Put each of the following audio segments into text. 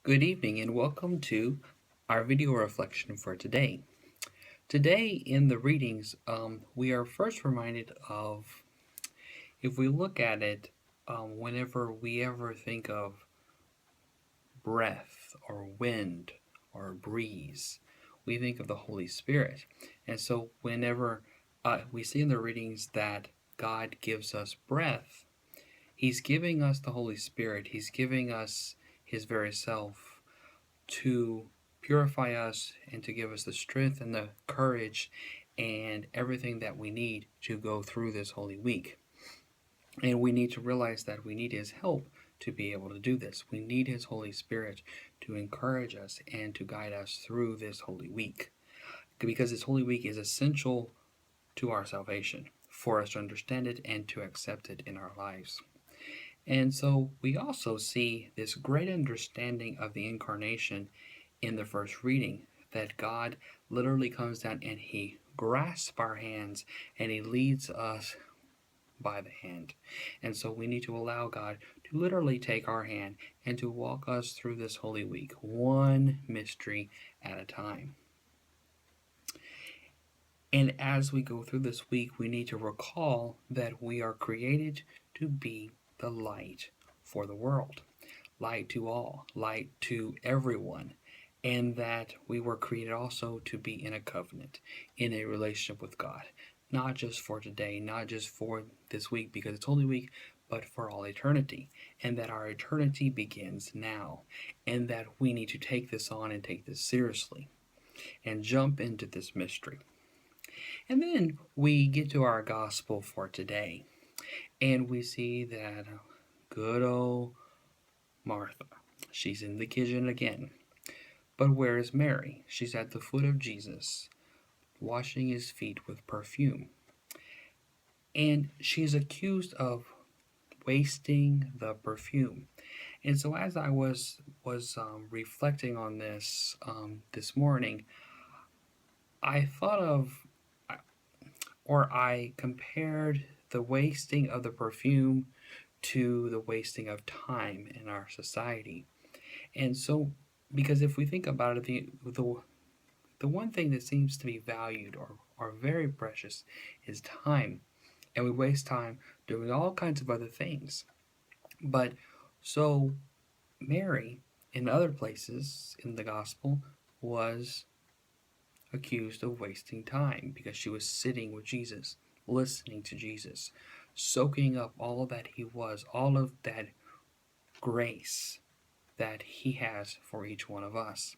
Good evening and welcome to our video reflection for today. Today in the readings, we are first reminded of, if we look at it, whenever we ever think of breath or wind or breeze, we think of the Holy Spirit. And so whenever we see in the readings that God gives us breath, He's giving us the Holy Spirit. He's giving us His very self to purify us and to give us the strength and the courage and everything that we need to go through this Holy Week. And we need to realize that we need His help to be able to do this. We need His Holy Spirit to encourage us and to guide us through this Holy Week. Because this Holy Week is essential to our salvation, for us to understand it and to accept it in our lives. And so we also see this great understanding of the incarnation in the first reading, that God literally comes down and He grasps our hands and He leads us by the hand. And so we need to allow God to literally take our hand and to walk us through this Holy Week, one mystery at a time. And as we go through this week, we need to recall that we are created to be the light for the world, light to all, light to everyone, and that we were created also to be in a covenant, in a relationship with God, not just for today, not just for this week because it's Holy Week, but for all eternity, and that our eternity begins now, and that we need to take this on and take this seriously and jump into this mystery. And then we get to our gospel for today, and we see that good old Martha, she's in the kitchen again. But where is Mary? She's at the foot of Jesus, washing his feet with perfume. And she's accused of wasting the perfume. And so as I was reflecting on this this morning, I thought of, or I compared the wasting of the perfume to the wasting of time in our society. And so, because if we think about it, the one thing that seems to be valued or very precious is time. And we waste time doing all kinds of other things. But so Mary, in other places in the gospel, was accused of wasting time because she was sitting with Jesus, listening to Jesus, soaking up all that He was, all of that grace that He has for each one of us.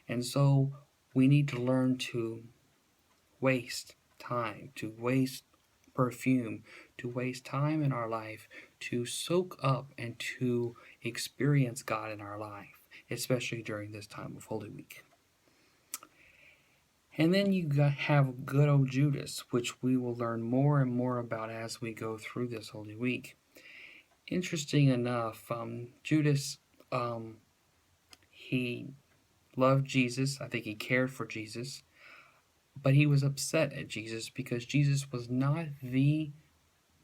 And so we need to learn to waste time, to waste perfume, to waste time in our life, to soak up and to experience God in our life, especially during this time of Holy Week. And then you have good old Judas, which we will learn more and more about as we go through this Holy Week. Interesting enough, Judas, he loved Jesus. I think he cared for Jesus. But he was upset at Jesus because Jesus was not the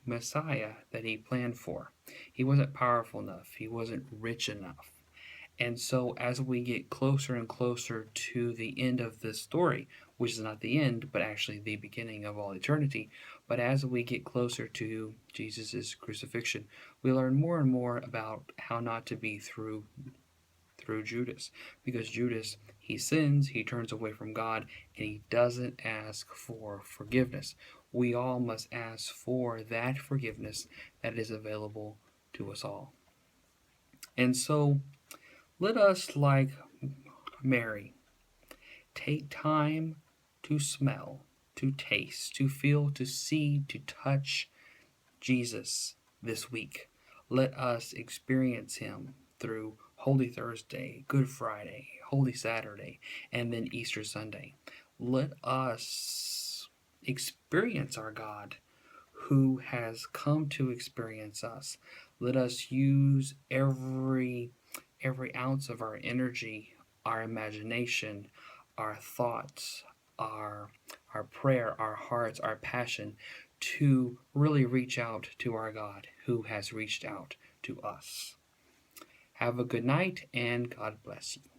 Messiah that he planned for. He wasn't powerful enough. He wasn't rich enough. And so as we get closer and closer to the end of this story, which is not the end, but actually the beginning of all eternity, but as we get closer to Jesus' crucifixion, we learn more and more about how not to be through Judas. Because Judas, he sins, he turns away from God, and he doesn't ask for forgiveness. We all must ask for that forgiveness that is available to us all. And so let us, like Mary, take time to smell, to taste, to feel, to see, to touch Jesus this week. Let us experience Him through Holy Thursday, Good Friday, Holy Saturday, and then Easter Sunday. Let us experience our God who has come to experience us. Let us use every ounce of our energy, our imagination, our thoughts, our prayer, our hearts, our passion to really reach out to our God who has reached out to us. Have a good night and God bless you.